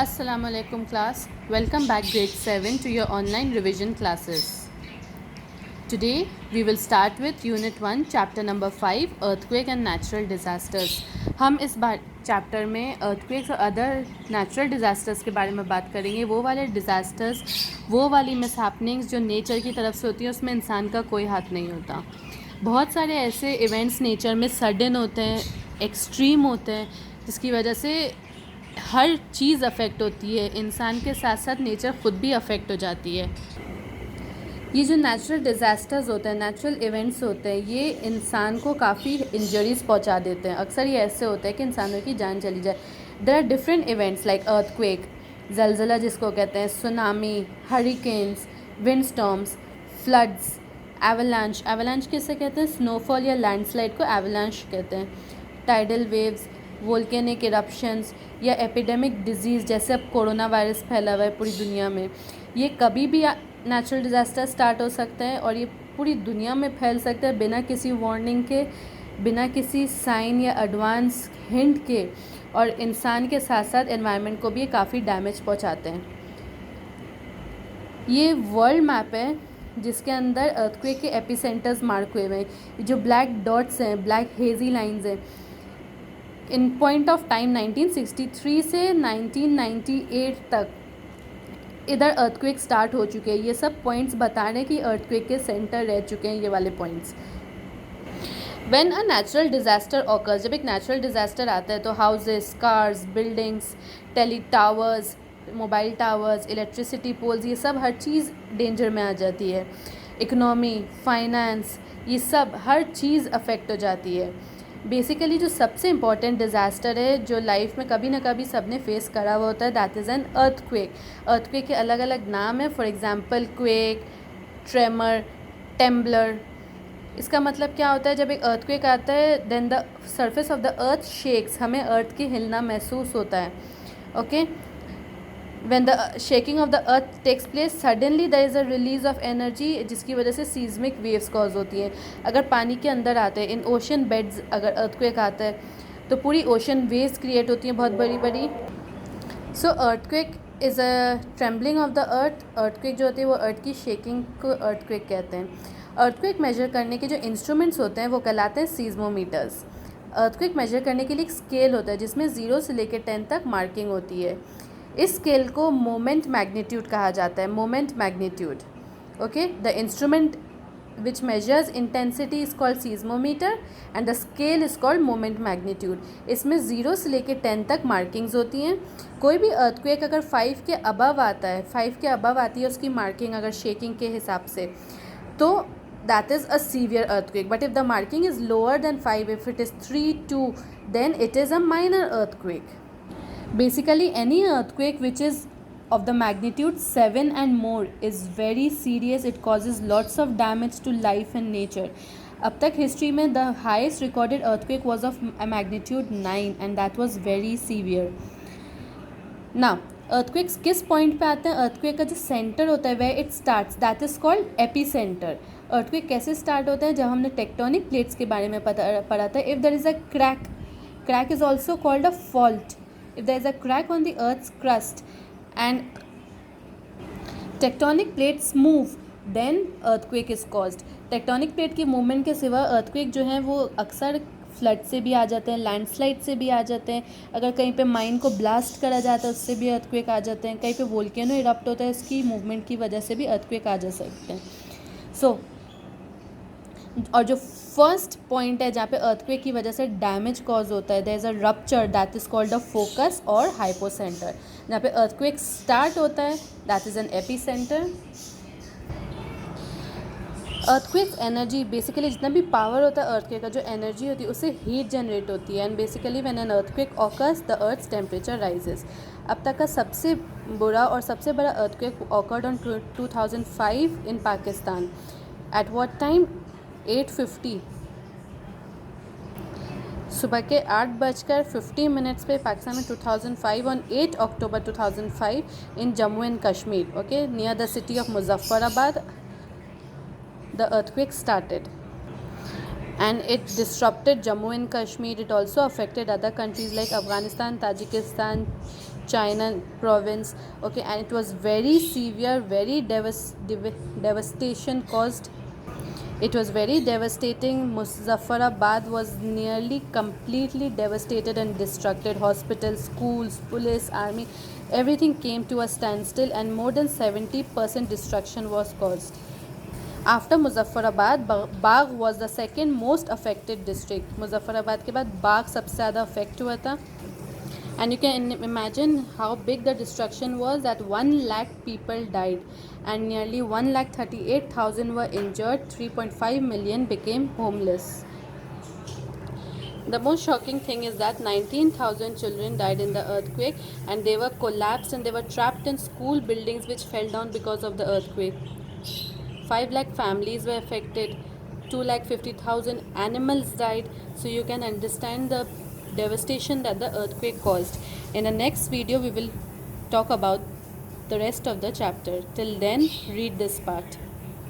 Assalamualaikum class. Welcome back grade 7 to your online revision classes. Today we will start with unit 1 chapter number 5 earthquake and natural disasters. हम इस बार chapter में earthquakes और other natural disasters के बारे में बात करेंगे. वो वाले डिज़ास्टर्स, वो वाली मिसहैपनिंग्स जो नेचर की तरफ से होती है, उसमें इंसान का कोई हाथ नहीं होता. बहुत सारे ऐसे इवेंट्स नेचर में सडन होते हैं, एक्सट्रीम होते हैं, जिसकी वजह से हर चीज़ अफेक्ट होती है. इंसान के साथ साथ नेचर ख़ुद भी अफेक्ट हो जाती है. ये जो नेचुरल डिज़ास्टर्स होते हैं, नेचुरल इवेंट्स होते हैं, ये इंसान को काफ़ी इंजरीज़ पहुंचा देते हैं. अक्सर ये ऐसे होता है कि इंसानों की जान चली जाए. There are different events like earthquake, ज़लज़ला जिसको कहते हैं, tsunami, hurricanes, wind storms, floods, avalanche. Avalanche किसे कहते हैं? स्नोफॉल या लैंडस्लाइड को एवलांच कहते हैं. टाइडल वेव्स, वोल्केनिक इरप्शंस या एपिडेमिक डिजीज़ जैसे अब कोरोना वायरस फैला हुआ है पूरी दुनिया में. ये कभी भी नेचुरल डिज़ास्टर स्टार्ट हो सकता है और ये पूरी दुनिया में फैल सकता है बिना किसी वार्निंग के, बिना किसी साइन या एडवांस हिंट के. और इंसान के साथ साथ एनवायरनमेंट को भी ये काफ़ी डैमेज पहुंचाते हैं. ये वर्ल्ड मैप है जिसके अंदर अर्थक्वेक के एपिसेंटर्स मार्क हुए हैं. जो ब्लैक डॉट्स हैं, ब्लैक हेजी लाइंस हैं, इन पॉइंट ऑफ टाइम 1963 से 1998 तक इधर अर्थक्वेक स्टार्ट हो चुके हैं. ये सब पॉइंट्स बता रहे हैं कि अर्थक्वेक के सेंटर रह चुके हैं ये वाले points. When a natural disaster occurs, जब एक नेचुरल डिज़ास्टर आता है तो houses, cars, buildings, tele towers, mobile towers, electricity poles, ये सब हर चीज़ डेंजर में आ जाती है. इकोनॉमी, फाइनेंस, ये सब हर चीज़ अफेक्ट हो जाती है. बेसिकली जो सबसे इम्पॉर्टेंट डिज़ास्टर है जो लाइफ में कभी ना कभी सबने फेस करा हुआ होता है, that is an earthquake. Earthquake के अलग अलग नाम है. For example quake, tremor, temblor. इसका मतलब क्या होता है? जब एक अर्थक्वेक आता है then the surface of the earth shakes, हमें अर्थ के हिलना महसूस होता है. Okay, when the shaking of the earth takes place, suddenly there is a release of energy जिसकी वजह से seismic waves cause होती हैं. अगर पानी के अंदर आते हैं, इन ओशन बेड्स अगर earthquake आता है तो पूरी ओशन वेव्स क्रिएट होती हैं बहुत बड़ी बड़ी. सो earthquake is a trembling of the earth. earthquake जो होती है वो अर्थ की शेकिंग को earthquake कहते हैं. earthquake मेजर करने के जो इंस्ट्रूमेंट्स होते हैं वो कहलाते हैं सीज़मोमीटर्स. earthquake मेजर करने के लिए एक स्केल होता है जिसमें 0 से लेकर 10 तक मार्किंग होती है. इस स्केल को मोमेंट मैग्नीट्यूड कहा जाता है. Moment magnitude. Okay, the instrument which measures intensity is called seismometer and the scale is called moment magnitude. इसमें 0 से लेकर 10 तक मार्किंग्स होती हैं. कोई भी अर्थक्वेक अगर 5 के अबव आता है, 5 के अबव आती है उसकी मार्किंग अगर शेकिंग के हिसाब से, तो that is a severe earthquake. But if the marking is lower than 5, if it is 3, 2, then it is a minor earthquake. Basically any earthquake which is of the magnitude 7 and more is very serious. It causes lots of damage to life and nature. अब तक history में the highest recorded earthquake was of a magnitude 9 and that was very severe. Now earthquakes किस point पे आते हैं? earthquake का जो centre होता है where it starts, that is called epicenter. earthquake कैसे स्टार्ट होता है? जब हमने टेक्टोनिक प्लेट्स के बारे में पढ़ा था. if there is a crack is also called a fault. If there is a crack on the earth's crust and tectonic plates move, then earthquake is caused. Tectonic plate की movement के सिवा earthquake जो हैं वो अक्सर flood से भी आ जाते हैं, लैंडस्लाइड से भी आ जाते हैं. अगर कहीं पे माइन को ब्लास्ट करा जाता है उससे भी earthquake आ जाते हैं. कहीं पे वोल्केनो इरप्ट होता है, इसकी मूवमेंट की वजह से भी earthquake आ जा सकते हैं. सो और जो फर्स्ट पॉइंट है जहाँ पे अर्थक्वेक की वजह से डैमेज कॉज होता है, there is a rupture that is called a focus और हाइपोसेंटर. जहाँ पे अर्थक्वेक स्टार्ट होता है that is an epicentre. Earthquake energy, basically जितना भी पावर होता है अर्थक्वेक का, जो एनर्जी होती है उससे हीट जनरेट होती है. And basically when an earthquake occurs the earth's temperature rises. अब तक का सबसे बुरा और सबसे बड़ा earthquake occurred on 2005 in Pakistan. At what time? 8:50 सुबह के 8:50 पे पाकिस्तान में 2005 on 8 October 2005 in Jammu and Kashmir. Okay, near the city of Muzaffarabad the earthquake started and it disrupted Jammu and Kashmir. It also affected other countries like Afghanistan, Tajikistan, China province. Okay, and it was very severe, very devastation caused. It was very devastating. Muzaffarabad was nearly completely devastated and destructed. Hospitals, schools, police, army, everything came to a standstill, and more than 70% destruction was caused. After Muzaffarabad, Bagh was the second most affected district. Muzaffarabad के बाद बाग सबसे ज़्यादा affect हुआ था. And you can imagine how big the destruction was, that 1 lakh people died and nearly 1,38,000 were injured. 3.5 million became homeless. The most shocking thing is that 19,000 children died in the earthquake, and they were collapsed and they were trapped in school buildings which fell down because of the earthquake. 5 lakh families were affected. 2,50,000 animals died. So you can understand the devastation that the earthquake caused. In the next video, we will talk about the rest of the chapter. Till then, read this part.